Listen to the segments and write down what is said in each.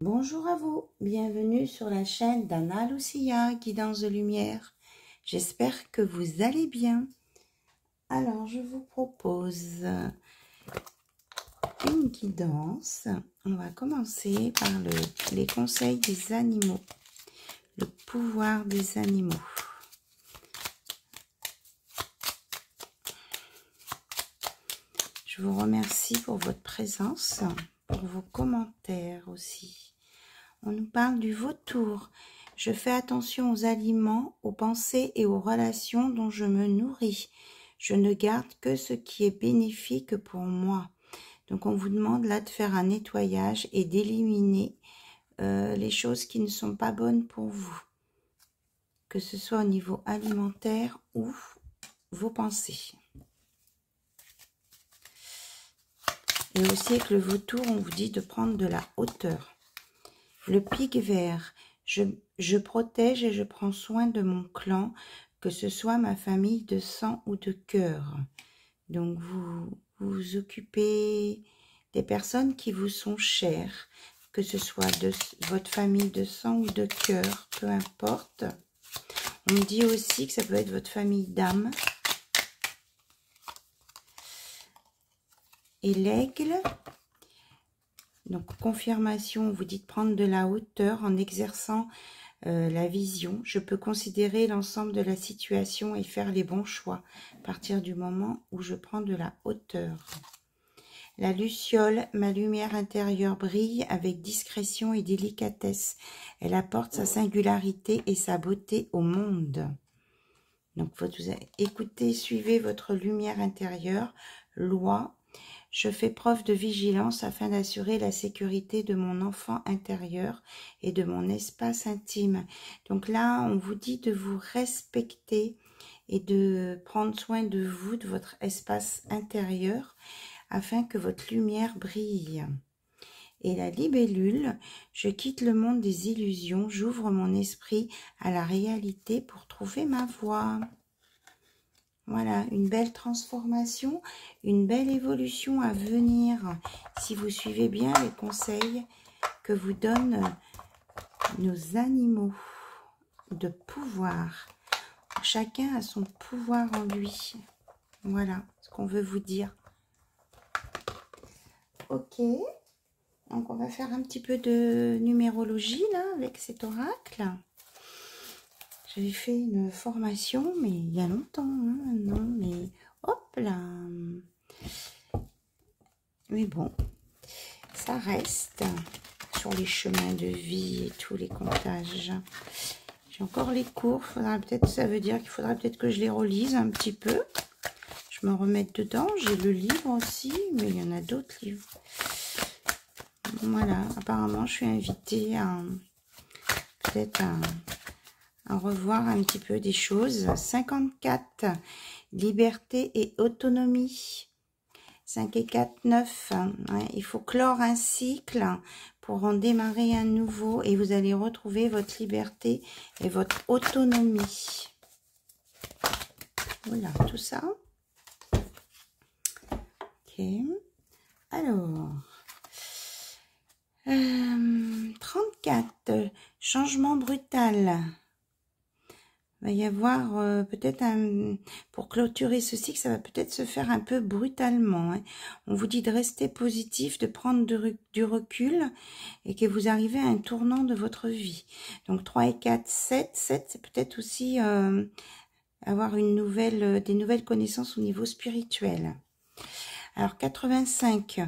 Bonjour à vous, bienvenue sur la chaîne d'Anna Lucia, Guidance de Lumière. J'espère que vous allez bien. Alors, je vous propose une guidance. On va commencer par les conseils des animaux, le pouvoir des animaux. Je vous remercie pour votre présence, pour vos commentaires aussi. On nous parle du vautour. Je fais attention aux aliments, aux pensées et aux relations dont je me nourris. Je ne garde que ce qui est bénéfique pour moi. Donc on vous demande là de faire un nettoyage et d'éliminer les choses qui ne sont pas bonnes pour vous. Que ce soit au niveau alimentaire ou vos pensées. Et aussi avec le vautour, on vous dit de prendre de la hauteur. Le pic vert, je protège et je prends soin de mon clan, que ce soit ma famille de sang ou de cœur. Donc vous vous occupez des personnes qui vous sont chères, que ce soit de votre famille de sang ou de cœur, peu importe. On me dit aussi que ça peut être votre famille d'âme. Et l'aigle. Donc, confirmation, vous dites prendre de la hauteur en exerçant la vision. Je peux considérer l'ensemble de la situation et faire les bons choix à partir du moment où je prends de la hauteur. La luciole, ma lumière intérieure brille avec discrétion et délicatesse. Elle apporte sa singularité et sa beauté au monde. Donc, vous écoutez, suivez votre lumière intérieure, loi. Je fais preuve de vigilance afin d'assurer la sécurité de mon enfant intérieur et de mon espace intime. Donc là, on vous dit de vous respecter et de prendre soin de vous, de votre espace intérieur, afin que votre lumière brille. Et la libellule, je quitte le monde des illusions, j'ouvre mon esprit à la réalité pour trouver ma voie. Voilà, une belle transformation, une belle évolution à venir si vous suivez bien les conseils que vous donnent nos animaux de pouvoir. Chacun a son pouvoir en lui. Voilà ce qu'on veut vous dire. Ok, donc on va faire un petit peu de numérologie là avec cet oracle. J'avais fait une formation, mais il y a longtemps, hein, non, mais hop là. Mais bon, ça reste sur les chemins de vie et tous les comptages. J'ai encore les cours, faudra peut-être, ça veut dire qu'il faudra peut-être que je les relise un petit peu. Je me remette dedans. J'ai le livre aussi, mais il y en a d'autres livres. Voilà, apparemment je suis invitée à peut-être à revoir un petit peu des choses. 54, liberté et autonomie. 5 et 4, 9. Ouais, il faut clore un cycle pour en démarrer un nouveau et vous allez retrouver votre liberté et votre autonomie. Voilà, tout ça. Ok. Alors, 34, changement brutal. Il va y avoir peut-être pour clôturer ce cycle, ça va peut-être se faire un peu brutalement. Hein. On vous dit de rester positif, de prendre du recul et que vous arrivez à un tournant de votre vie. Donc 3 et 4, 7. 7, c'est peut-être aussi avoir des nouvelles connaissances au niveau spirituel. Alors 85,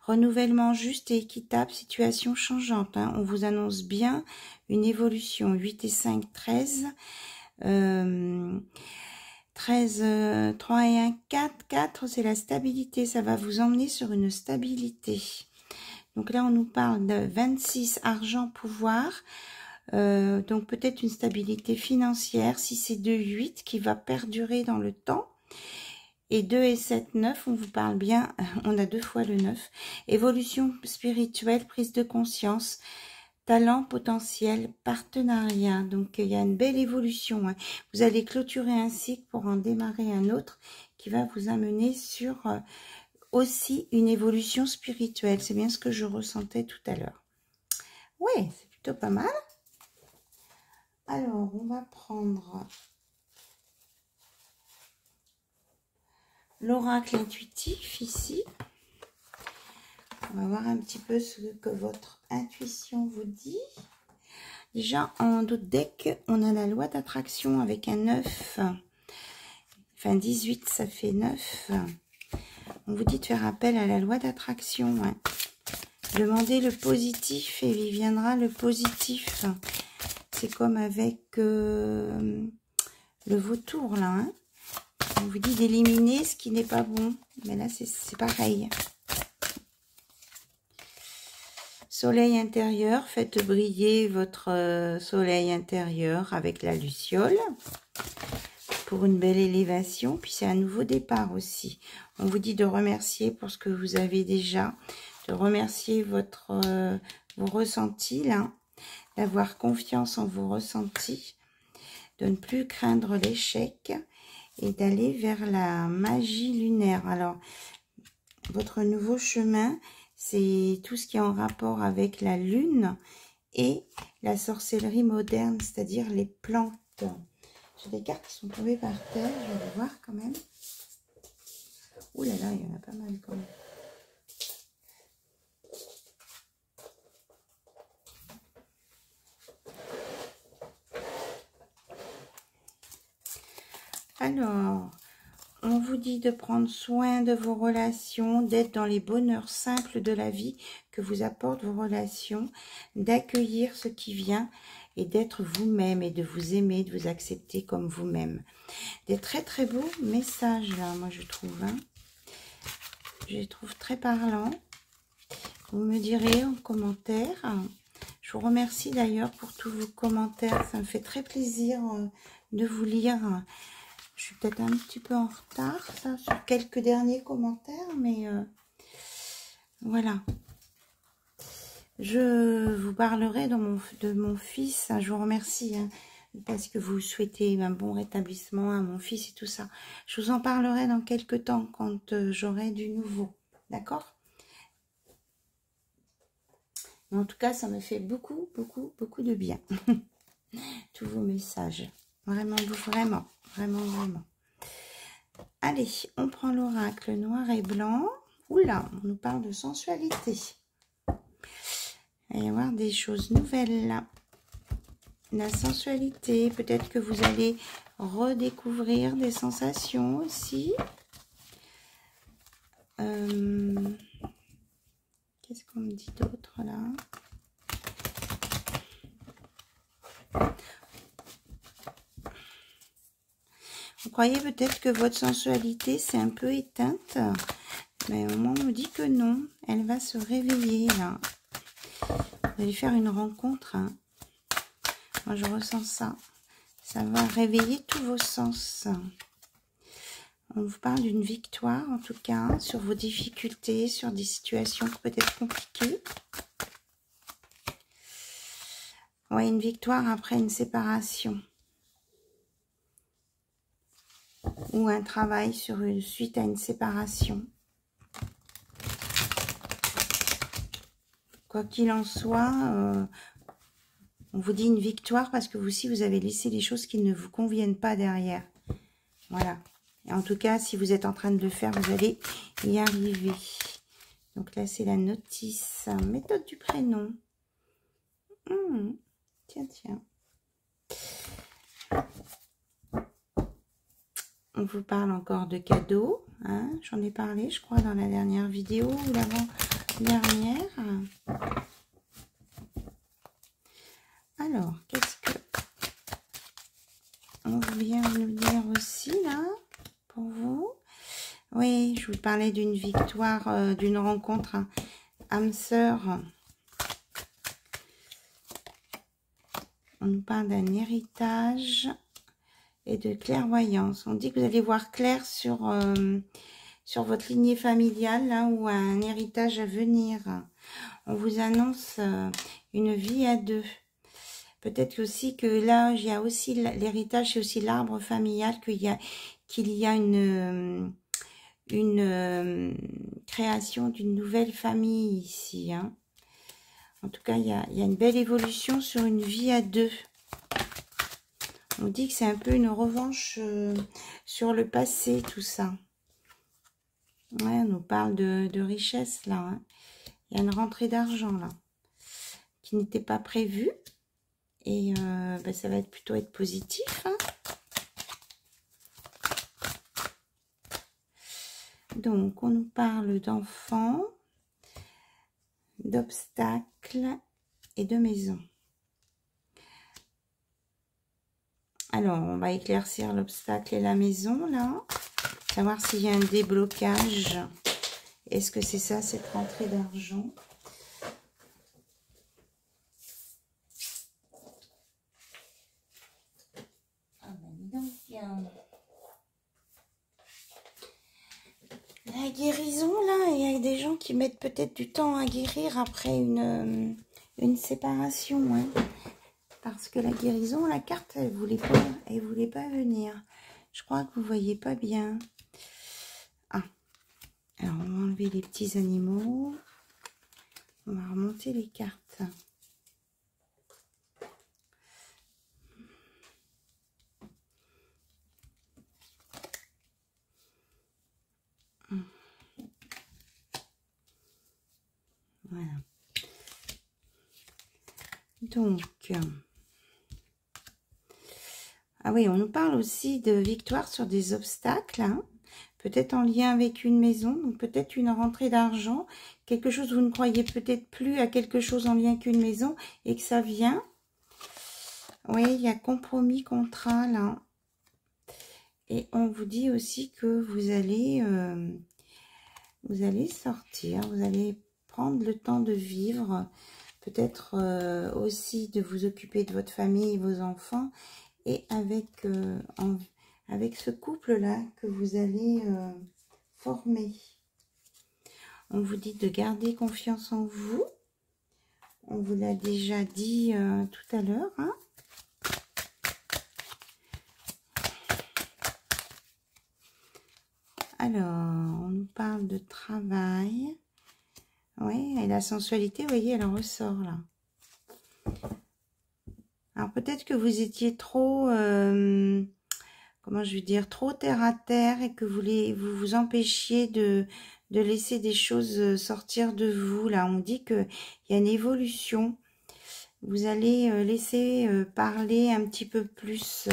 renouvellement juste et équitable, situation changeante. Hein. On vous annonce bien une évolution. 8 et 5, 13. 13, 3 et 1, 4. 4, c'est la stabilité. Ça va vous emmener sur une stabilité. Donc là, on nous parle de 26, argent, pouvoir. Donc peut-être une stabilité financière. Si c'est 2, 8 qui va perdurer dans le temps. Et 2 et 7, 9, on vous parle bien. On a 2 fois le 9. Évolution spirituelle, prise de conscience. Talent, potentiel, partenariat. Donc, il y a une belle évolution. Hein. Vous allez clôturer un cycle pour en démarrer un autre qui va vous amener sur aussi une évolution spirituelle. C'est bien ce que je ressentais tout à l'heure. Ouais, c'est plutôt pas mal. Alors, on va prendre l'oracle intuitif ici. On va voir un petit peu ce que votre intuition vous dit. Déjà, en d'autres decks, on a la loi d'attraction avec un 9. Enfin, 18, ça fait 9. On vous dit de faire appel à la loi d'attraction. Hein. Demandez le positif et il viendra le positif. C'est comme avec le vautour, là. Hein. On vous dit d'éliminer ce qui n'est pas bon. Mais là, c'est pareil. Soleil intérieur, faites briller votre soleil intérieur avec la luciole pour une belle élévation. Puis c'est un nouveau départ aussi. On vous dit de remercier pour ce que vous avez déjà, de remercier vos ressentis là, d'avoir confiance en vos ressentis, de ne plus craindre l'échec et d'aller vers la magie lunaire. Alors, votre nouveau chemin, c'est tout ce qui est en rapport avec la lune et la sorcellerie moderne, c'est-à-dire les plantes. J'ai des cartes qui sont tombées par terre, je vais les voir quand même. Ouh là là, il y en a pas mal quand même. Alors, on vous dit de prendre soin de vos relations, d'être dans les bonheurs simples de la vie que vous apportent vos relations, d'accueillir ce qui vient et d'être vous-même et de vous aimer, de vous accepter comme vous-même. Des très très beaux messages là, moi je trouve. Hein. Je les trouve très parlants. Vous me direz en commentaire. Je vous remercie d'ailleurs pour tous vos commentaires. Ça me fait très plaisir de vous lire. Je suis peut-être un petit peu en retard ça, sur quelques derniers commentaires, mais voilà. Je vous parlerai de mon fils. Je vous remercie hein, parce que vous souhaitez un bon rétablissement à mon fils et tout ça. Je vous en parlerai dans quelques temps quand j'aurai du nouveau. D'accord? En tout cas, ça me fait beaucoup, beaucoup, beaucoup de bien. Tous vos messages. Vraiment, vraiment, vraiment, vraiment. Allez, on prend l'oracle noir et blanc. Oula, on nous parle de sensualité. Il va y avoir des choses nouvelles là. La sensualité, peut-être que vous allez redécouvrir des sensations aussi. Qu'est-ce qu'on me dit d'autre là? Vous croyez peut-être que votre sensualité s'est un peu éteinte, mais au moment on me dit que non, elle va se réveiller là. Vous allez faire une rencontre. Hein. Moi je ressens ça. Ça va réveiller tous vos sens. On vous parle d'une victoire en tout cas sur vos difficultés, sur des situations peut-être compliquées. Ouais, une victoire après une séparation. Ou un travail sur une suite à une séparation. Quoi qu'il en soit, on vous dit une victoire parce que vous aussi, vous avez laissé les choses qui ne vous conviennent pas derrière. Voilà. Et en tout cas, si vous êtes en train de le faire, vous allez y arriver. Donc là, c'est la notice. Méthode du prénom. Tiens, tiens. On vous parle encore de cadeaux. Hein. J'en ai parlé, je crois, dans la dernière vidéo ou l'avant-dernière. Alors, qu'est-ce que on vient nous dire aussi, là, pour vous? Oui, je vous parlais d'une victoire, d'une rencontre âme sœur. On nous parle d'un héritage et de clairvoyance. On dit que vous allez voir clair sur votre lignée familiale, là, ou un héritage à venir. On vous annonce une vie à deux. Peut-être aussi que là, il y a aussi l'héritage, c'est aussi l'arbre familial, qu'il y a une création d'une nouvelle famille ici. Hein. En tout cas, il y a une belle évolution sur une vie à deux. On dit que c'est un peu une revanche sur le passé, tout ça. Ouais, on nous parle de richesse, là. Hein. Il y a une rentrée d'argent, là, qui n'était pas prévue. Et ben, ça va plutôt être positif. Hein. Donc, on nous parle d'enfants, d'obstacles et de maisons. Alors, on va éclaircir l'obstacle et la maison, là. Savoir s'il y a un déblocage. Est-ce que c'est ça, cette rentrée d'argent? Ah ben, dis donc, la guérison, là, il y a des gens qui mettent peut-être du temps à guérir après une séparation, hein. Parce que la guérison, la carte, elle voulait pas venir. Je crois que vous voyez pas bien. Ah, alors on va enlever les petits animaux. On va remonter les cartes. Voilà. Donc, ah oui, on nous parle aussi de victoire sur des obstacles, hein. Peut-être en lien avec une maison, donc peut-être une rentrée d'argent, quelque chose, vous ne croyez peut-être plus à quelque chose en lien qu'une maison, et que ça vient. Oui, il y a compromis, contrat, là. Et on vous dit aussi que vous allez sortir, vous allez prendre le temps de vivre, peut-être aussi de vous occuper de votre famille et vos enfants, et avec ce couple-là que vous allez former. On vous dit de garder confiance en vous. On vous l'a déjà dit tout à l'heure. Hein. Alors, on nous parle de travail. Oui, et la sensualité, vous voyez, elle en ressort là. Alors, peut-être que vous étiez trop... comment je veux dire, trop terre à terre et que vous vous empêchiez de laisser des choses sortir de vous. Là, on dit qu'il y a une évolution. Vous allez laisser parler un petit peu plus.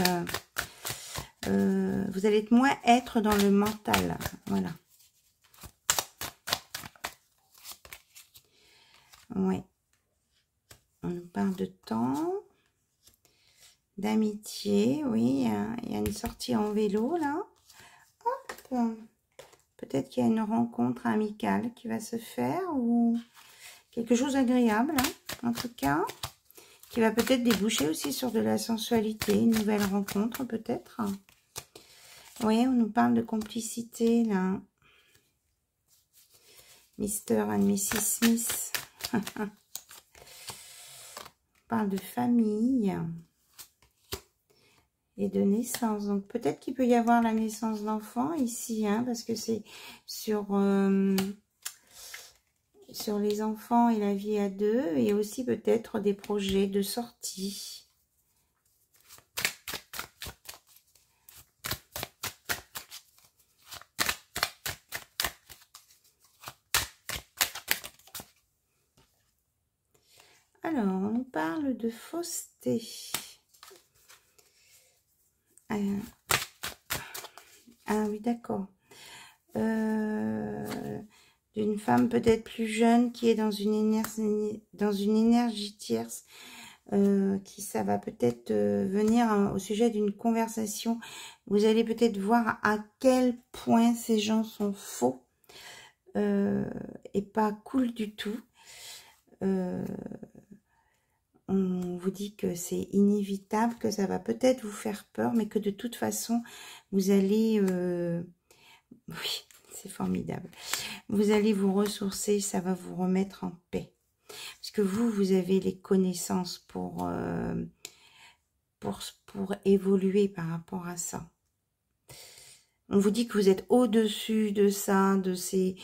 Vous allez moins être dans le mental. Voilà. Ouais. On nous parle de temps. D'amitié, oui, il y a une sortie en vélo, là. Hop. Peut-être qu'il y a une rencontre amicale qui va se faire, ou quelque chose d'agréable, hein, en tout cas, qui va peut-être déboucher aussi sur de la sensualité, une nouvelle rencontre, peut-être. Oui, on nous parle de complicité, là. Mr. and Mrs. Smith. On parle de famille. Et de naissance. Donc, peut-être qu'il peut y avoir la naissance d'enfants ici, hein, parce que c'est sur les enfants et la vie à deux, et aussi peut-être des projets de sortie. Alors, on parle de fausseté. Ah oui, d'accord. D'une femme peut-être plus jeune qui est dans une énergie tierce, qui ça va peut-être venir au sujet d'une conversation. Vous allez peut-être voir à quel point ces gens sont faux et pas cool du tout. On vous dit que c'est inévitable, que ça va peut-être vous faire peur, mais que de toute façon, vous allez... oui, c'est formidable. Vous allez vous ressourcer, ça va vous remettre en paix. Parce que vous avez les connaissances pour évoluer par rapport à ça. On vous dit que vous êtes au-dessus de ça, de ces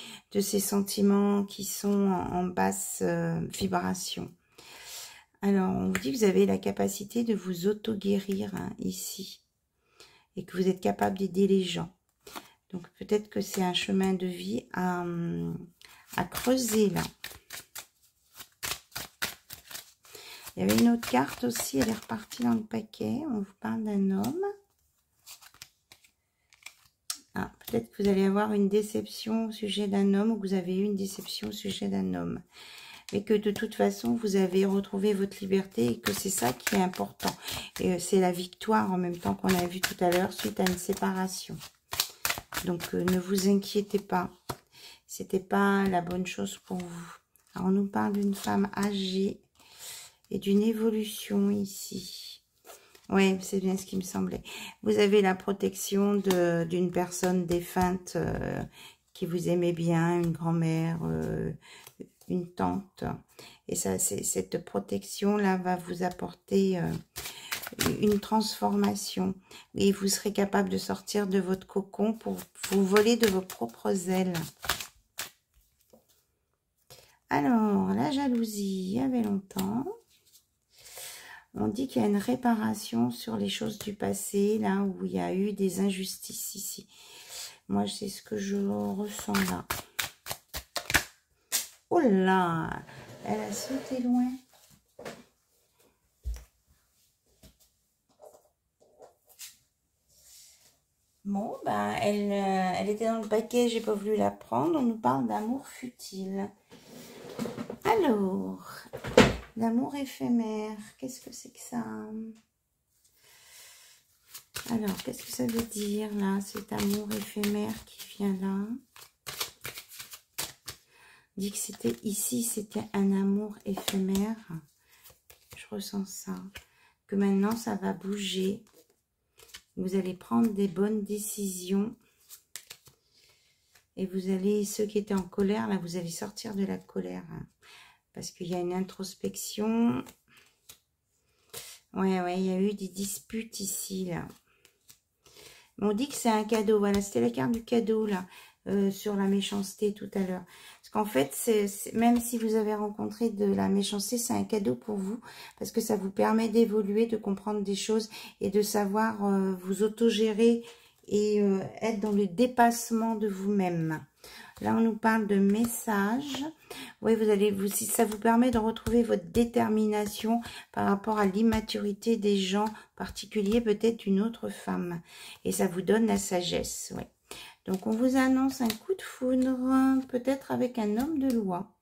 sentiments qui sont en basse vibration. Alors, on vous dit que vous avez la capacité de vous auto-guérir hein, ici. Et que vous êtes capable d'aider les gens. Donc, peut-être que c'est un chemin de vie à creuser, là. Il y avait une autre carte aussi, elle est repartie dans le paquet. On vous parle d'un homme. Ah, peut-être que vous allez avoir une déception au sujet d'un homme ou que vous avez eu une déception au sujet d'un homme. Mais que de toute façon, vous avez retrouvé votre liberté et que c'est ça qui est important. Et c'est la victoire en même temps qu'on a vu tout à l'heure suite à une séparation. Donc, ne vous inquiétez pas. C'était pas la bonne chose pour vous. Alors, on nous parle d'une femme âgée et d'une évolution ici. Oui, c'est bien ce qui me semblait. Vous avez la protection d'une personne défunte qui vous aimait bien, une grand-mère, une tante. Et ça, cette protection-là va vous apporter une transformation. Et vous serez capable de sortir de votre cocon pour vous voler de vos propres ailes. Alors, la jalousie, il y avait longtemps. On dit qu'il y a une réparation sur les choses du passé, là où il y a eu des injustices ici. Moi, c'est ce que je ressens là. Oh là, elle a sauté loin. Bon, ben, elle était dans le paquet, j'ai pas voulu la prendre. On nous parle d'amour futile. Alors, l'amour éphémère, qu'est-ce que c'est que ça? Alors, qu'est-ce que ça veut dire, là, cet amour éphémère qui vient là? On dit que c'était ici, c'était un amour éphémère. Je ressens ça. Que maintenant, ça va bouger. Vous allez prendre des bonnes décisions. Et vous allez, ceux qui étaient en colère, là, vous allez sortir de la colère. Hein, parce qu'il y a une introspection. Ouais, il y a eu des disputes ici, là. On dit que c'est un cadeau. Voilà, c'était la carte du cadeau, là, sur la méchanceté tout à l'heure. Parce qu'en fait, même si vous avez rencontré de la méchanceté, c'est un cadeau pour vous. Parce que ça vous permet d'évoluer, de comprendre des choses et de savoir vous autogérer et être dans le dépassement de vous-même. Là, on nous parle de messages. Oui, ça vous permet de retrouver votre détermination par rapport à l'immaturité des gens, en particulier peut-être une autre femme. Et ça vous donne la sagesse, ouais. Donc, on vous annonce un coup de foudre, peut-être avec un homme de loi.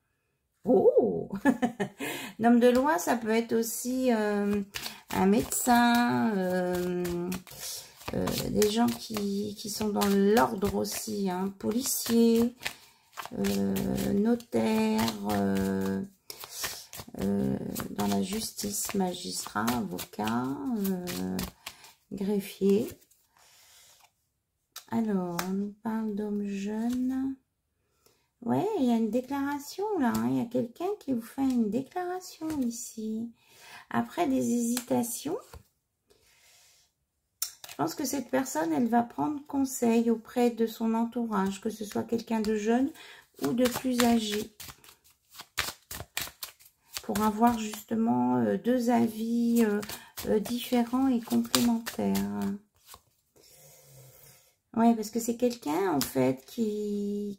Oh un homme de loi, ça peut être aussi un médecin, des gens qui sont dans l'ordre aussi, hein, policiers, notaires, dans la justice, magistrat, avocat, greffier. Alors, on nous parle d'hommes jeunes. Ouais, il y a une déclaration là, hein. Il y a quelqu'un qui vous fait une déclaration ici. Après des hésitations, je pense que cette personne, elle va prendre conseil auprès de son entourage, que ce soit quelqu'un de jeune ou de plus âgé. Pour avoir justement deux avis différents et complémentaires. Oui, parce que c'est quelqu'un, en fait, qui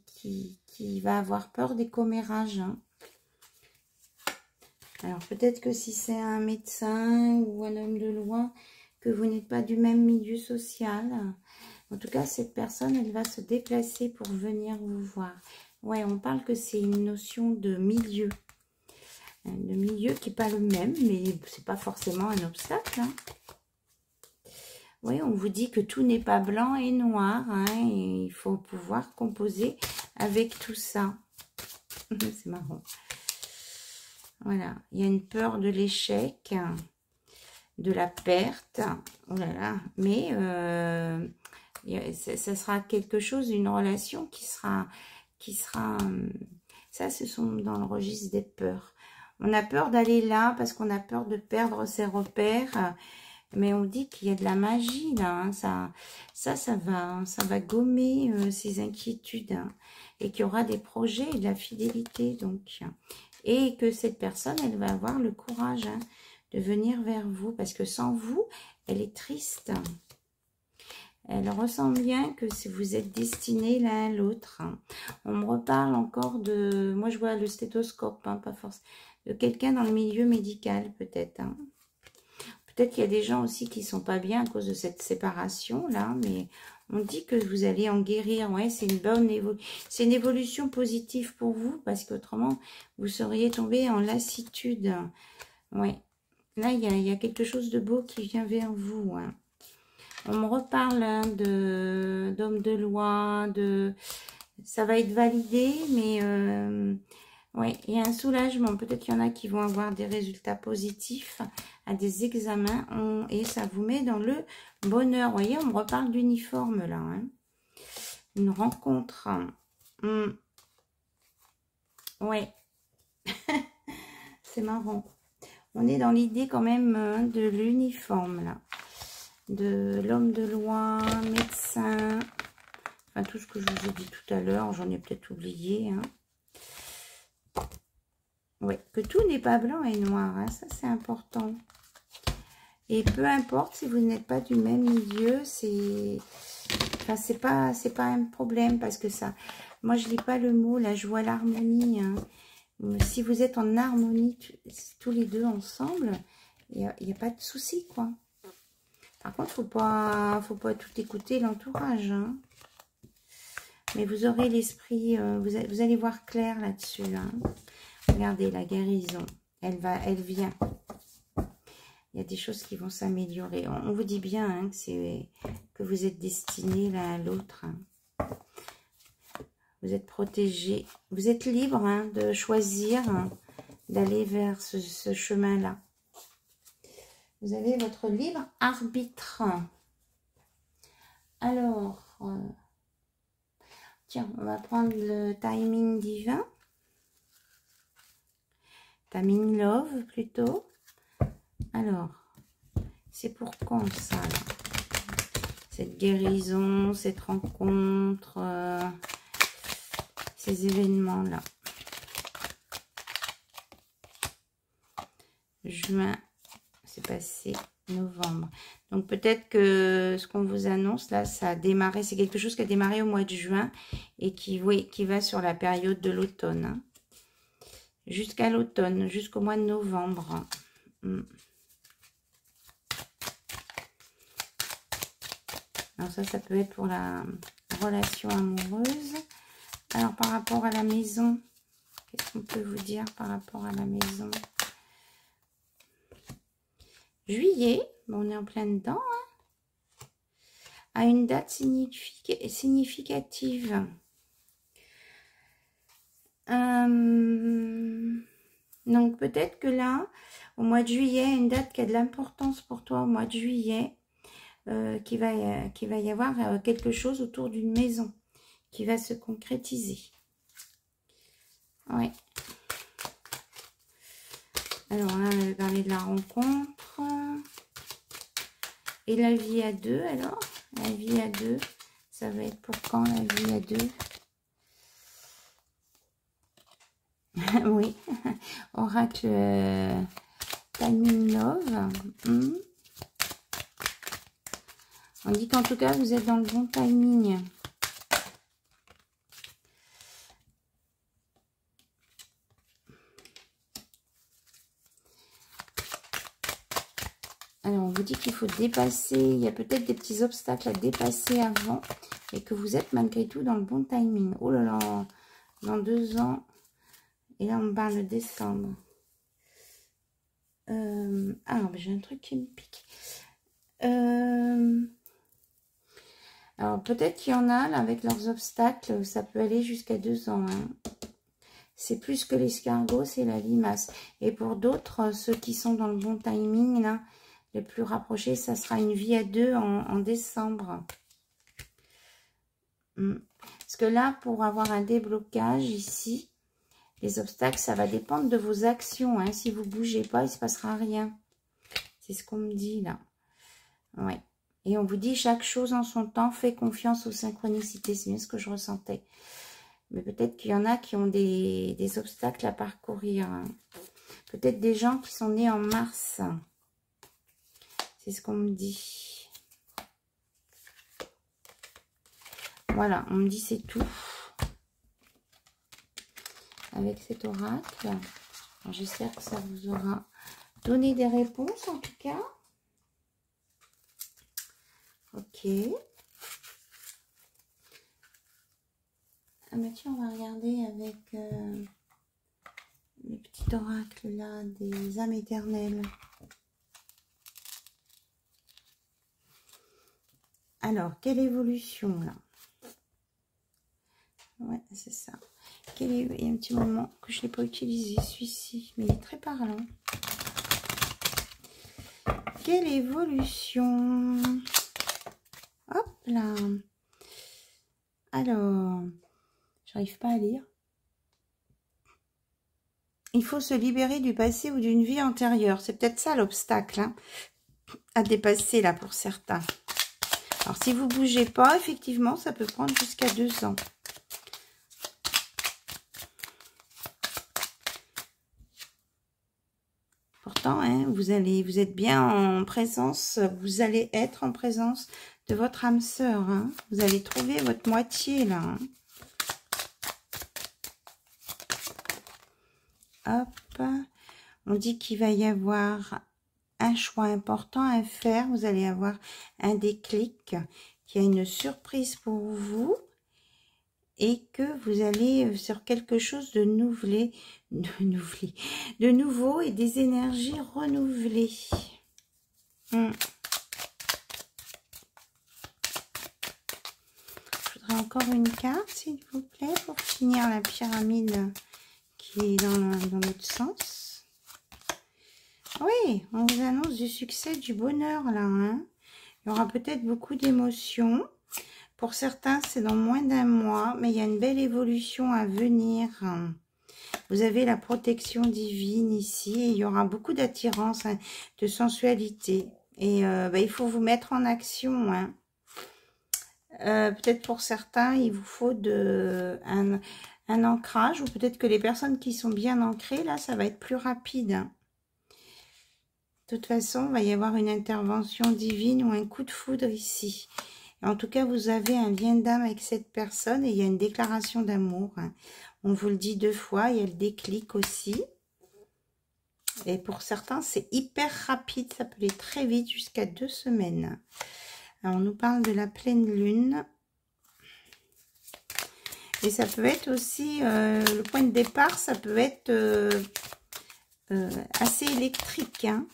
va avoir peur des commérages. Hein. Alors, peut-être que si c'est un médecin ou un homme de loi, que vous n'êtes pas du même milieu social. En tout cas, cette personne, elle va se déplacer pour venir vous voir. Ouais, on parle que c'est une notion de milieu. De milieu qui n'est pas le même, mais c'est pas forcément un obstacle. Hein. Oui, on vous dit que tout n'est pas blanc et noir, hein, et il faut pouvoir composer avec tout ça. C'est marrant. Voilà, il y a une peur de l'échec, de la perte, oh là là, mais ça sera quelque chose, une relation qui sera, ça ce sont dans le registre des peurs. On a peur d'aller là parce qu'on a peur de perdre ses repères. Mais on dit qu'il y a de la magie là, hein. Ça va gommer ces inquiétudes, hein. Et qu'il y aura des projets et de la fidélité, donc. Et que cette personne, elle va avoir le courage, hein, de venir vers vous, parce que sans vous, elle est triste. Elle ressent bien que si vous êtes destinés l'un à l'autre, hein. On me reparle encore de... Moi, je vois le stéthoscope, hein, pas forcément. De quelqu'un dans le milieu médical, peut-être, hein. Peut-être qu'il y a des gens aussi qui ne sont pas bien à cause de cette séparation-là, mais on dit que vous allez en guérir. Ouais, c'est une bonne évolution. C'est une évolution positive pour vous, parce qu'autrement, vous seriez tombé en lassitude. Ouais. Là, il y a quelque chose de beau qui vient vers vous, hein. On me reparle, hein, d'hommes de loi, ça va être validé, mais ouais, il y a un soulagement. Peut-être qu'il y en a qui vont avoir des résultats positifs à des examens, et ça vous met dans le bonheur. Vous voyez, on me reparle d'uniforme là, hein. Une rencontre. Ouais, c'est marrant. On est dans l'idée quand même, hein, de l'uniforme là. De l'homme de loi, médecin, enfin tout ce que je vous ai dit tout à l'heure, j'en ai peut-être oublié, hein. Ouais, que tout n'est pas blanc et noir, hein, ça c'est important. Et peu importe si vous n'êtes pas du même milieu, c'est pas un problème, parce que ça, moi je lis pas le mot, là je vois l'harmonie, hein. Si vous êtes en harmonie tous les deux ensemble, il n'y a pas de souci, quoi. Par contre, faut pas tout écouter l'entourage, hein. Mais vous aurez l'esprit, vous allez voir clair là-dessus, hein. Regardez, la guérison, elle vient. Il y a des choses qui vont s'améliorer. On vous dit bien, hein, que vous êtes destinés l'un à l'autre, hein. Vous êtes protégés. Vous êtes libre, hein, de choisir, hein, d'aller vers ce chemin-là. Vous avez votre libre arbitre. Alors, tiens, on va prendre le timing divin. Timing love, plutôt. Alors, c'est pour quand, ça, là? Cette guérison, cette rencontre, ces événements-là. Juin, c'est passé novembre. Donc peut-être que ce qu'on vous annonce là, ça a démarré, c'est quelque chose qui a démarré au mois de juin et qui va sur la période de l'automne, hein. Jusqu'à l'automne, jusqu'au mois de novembre. Alors ça peut être pour la relation amoureuse. Alors par rapport à la maison, qu'est-ce qu'on peut vous dire par rapport à la maison? Juillet, bon, on est en plein dedans, hein, à une date significative. Donc peut-être que là, au mois de juillet, une date qui a de l'importance pour toi au mois de juillet, qu'il va y avoir quelque chose autour d'une maison qui va se concrétiser. Ouais. Alors là, on avait parlé de la rencontre. Et la vie à deux, alors? La vie à deux, ça va être pour quand, la vie à deux? Oui, oracle timing love. On dit qu'en tout cas, vous êtes dans le bon timing. Alors, on vous dit qu'il faut dépasser, il y a peut-être des petits obstacles à dépasser avant, et que vous êtes malgré tout dans le bon timing. Oh là là, dans 2 ans, et là on me parle de décembre. Ah, j'ai un truc qui me pique. Alors, peut-être qu'il y en a, là, avec leurs obstacles, ça peut aller jusqu'à 2 ans, hein. C'est plus que l'escargot, c'est la limace. Et pour d'autres, ceux qui sont dans le bon timing, là, les plus rapprochés, ça sera une vie à deux en décembre. Parce que là, pour avoir un déblocage ici, les obstacles, ça va dépendre de vos actions, hein. Si vous ne bougez pas, il ne se passera rien. C'est ce qu'on me dit là. Ouais. Et on vous dit chaque chose en son temps, fais confiance aux synchronicités. C'est bien ce que je ressentais. Mais peut-être qu'il y en a qui ont des obstacles à parcourir. Hein. Peut-être des gens qui sont nés en mars. C'est ce qu'on me dit. Voilà, on me dit c'est tout. Avec cet oracle. J'espère que ça vous aura donné des réponses en tout cas. Ok. Ah bah tiens, on va regarder avec le petit oracle là des âmes éternelles. Alors, quelle évolution là? Ouais, c'est ça. Il y a un petit moment que je ne l'ai pas utilisé, celui-ci, mais il est très parlant. Quelle évolution? Hop là. Alors, j'arrive pas à lire. Il faut se libérer du passé ou d'une vie antérieure. C'est peut-être ça l'obstacle hein, à dépasser là pour certains. Alors, si vous ne bougez pas, effectivement, ça peut prendre jusqu'à 2 ans. Pourtant, hein, vous êtes bien en présence, vous allez être en présence de votre âme sœur. Hein. Vous allez trouver votre moitié là. Hein. Hop, on dit qu'il va y avoir un choix important à faire. Vous allez avoir un déclic, qu'il y a une surprise pour vous et que vous allez sur quelque chose de nouveau et des énergies renouvelées. Je voudrais encore une carte, s'il vous plaît, pour finir la pyramide qui est dans l'autre sens. Oui, on vous annonce du succès, du bonheur là. Hein. Il y aura peut-être beaucoup d'émotions. Pour certains, c'est dans moins d'1 mois, mais il y a une belle évolution à venir. Vous avez la protection divine ici. Et il y aura beaucoup d'attirance, hein, de sensualité. Et il faut vous mettre en action. Hein. Peut-être pour certains, il vous faut un ancrage. Ou peut-être que les personnes qui sont bien ancrées, là, ça va être plus rapide. Hein. De toute façon, il va y avoir une intervention divine ou un coup de foudre ici. En tout cas, vous avez un lien d'âme avec cette personne et il y a une déclaration d'amour. Hein. On vous le dit 2 fois, il y a le déclic aussi. Et pour certains, c'est hyper rapide, ça peut aller très vite, jusqu'à 2 semaines. Alors, on nous parle de la pleine lune. Et ça peut être aussi, le point de départ, ça peut être assez électrique. Hein.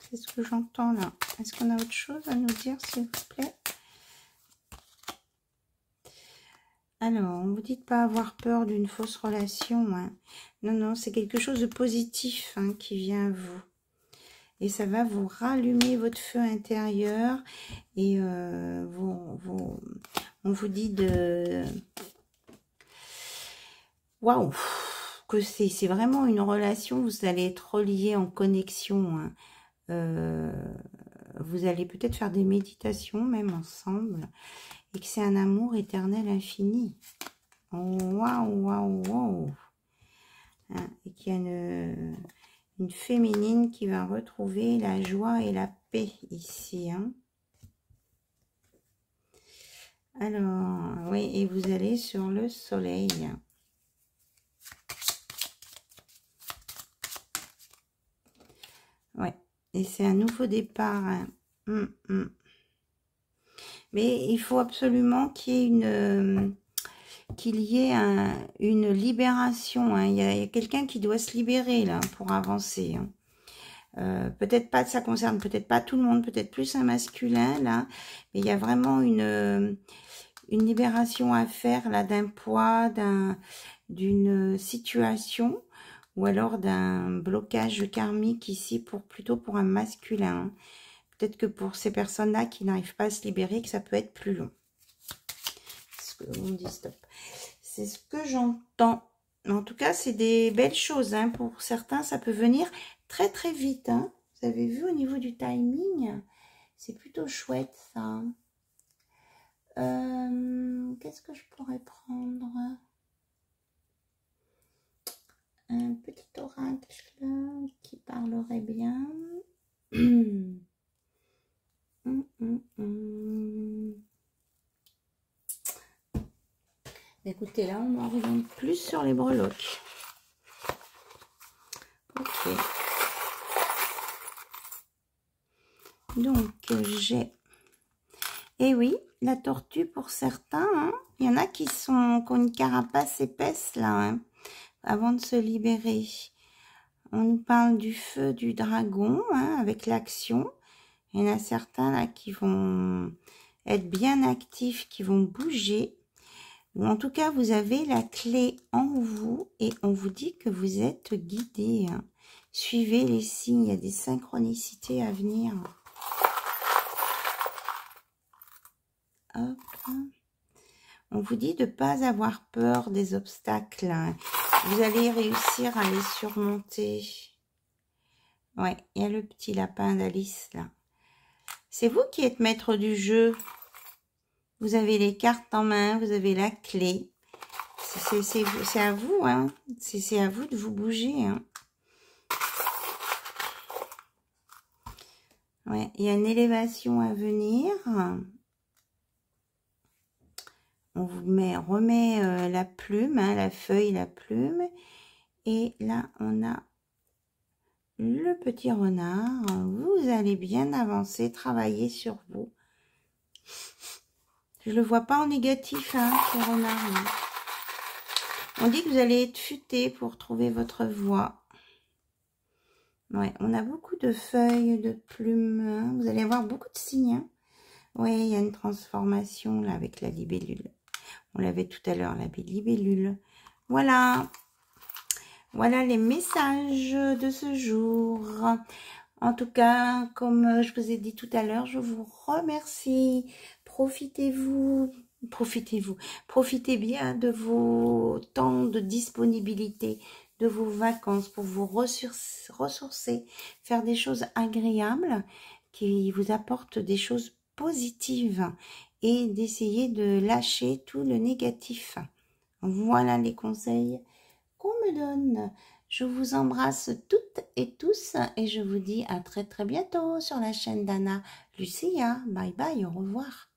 C'est ce que j'entends là. Est-ce qu'on a autre chose à nous dire, s'il vous plaît? Alors, on vous dit de ne pas avoir peur d'une fausse relation. Hein. Non, non, c'est quelque chose de positif hein, qui vient à vous. Et ça va vous rallumer votre feu intérieur. Et on vous dit de... Waouh! Que c'est vraiment une relation, vous allez être reliés en connexion. Hein. Vous allez peut-être faire des méditations même ensemble. Et que c'est un amour éternel infini. Oh, waouh, waouh, waouh. Hein, et qu'il y a une féminine qui va retrouver la joie et la paix ici. Hein. Alors, oui, et vous allez sur le soleil. Ouais, et c'est un nouveau départ. Hein. Mais il faut absolument qu'il y ait une libération. Hein. Il y a quelqu'un qui doit se libérer là pour avancer. Hein. Peut-être pas, ça concerne peut-être pas tout le monde, peut-être plus un masculin là, mais il y a vraiment une libération à faire là d'un poids, d'une situation ou alors d'un blocage karmique ici plutôt pour un masculin. Hein. Peut-être que pour ces personnes-là qui n'arrivent pas à se libérer, que ça peut être plus long. On dit stop. C'est ce que j'entends. En tout cas, c'est des belles choses. Hein. Pour certains, ça peut venir très très vite. Hein. Vous avez vu au niveau du timing, C'est plutôt chouette, ça. Qu'est-ce que je pourrais prendre? Un petit oracle qui parlerait bien. Écoutez, là, on revient plus sur les breloques. Ok. Donc, j'ai... Et oui, la tortue pour certains, hein, il y en a qui ont une carapace épaisse, là, hein, avant de se libérer. On nous parle du feu du dragon, hein, avec l'action. Il y en a certains, là, qui vont être bien actifs, qui vont bouger. Ou en tout cas, vous avez la clé en vous et on vous dit que vous êtes guidé. Hein. Suivez les signes, il y a des synchronicités à venir. Hop. On vous dit de ne pas avoir peur des obstacles. Hein. Vous allez réussir à les surmonter. Ouais, il y a le petit lapin d'Alice là. C'est vous qui êtes maître du jeu. Vous avez les cartes en main, vous avez la clé. C'est à vous, hein. C'est à vous de vous bouger. Hein. Ouais, il y a une élévation à venir. On vous remet la plume, hein, la feuille, la plume. Et là, on a le petit renard. Vous allez bien avancer, travailler sur vous. Je le vois pas en négatif, hein, ce renard. Là. On dit que vous allez être futé pour trouver votre voie. Ouais, on a beaucoup de feuilles, de plumes. Hein. Vous allez avoir beaucoup de signes. Hein. Oui, il y a une transformation là avec la libellule. On l'avait tout à l'heure, la libellule. Voilà. Voilà les messages de ce jour. En tout cas, comme je vous ai dit tout à l'heure, je vous remercie. Profitez-vous. Profitez bien de vos temps de disponibilité, de vos vacances pour vous ressourcer, faire des choses agréables qui vous apportent des choses positives et d'essayer de lâcher tout le négatif. Voilà les conseils qu'on me donne. Je vous embrasse toutes et tous et je vous dis à très bientôt sur la chaîne d'Anna Lucia. Bye bye, au revoir.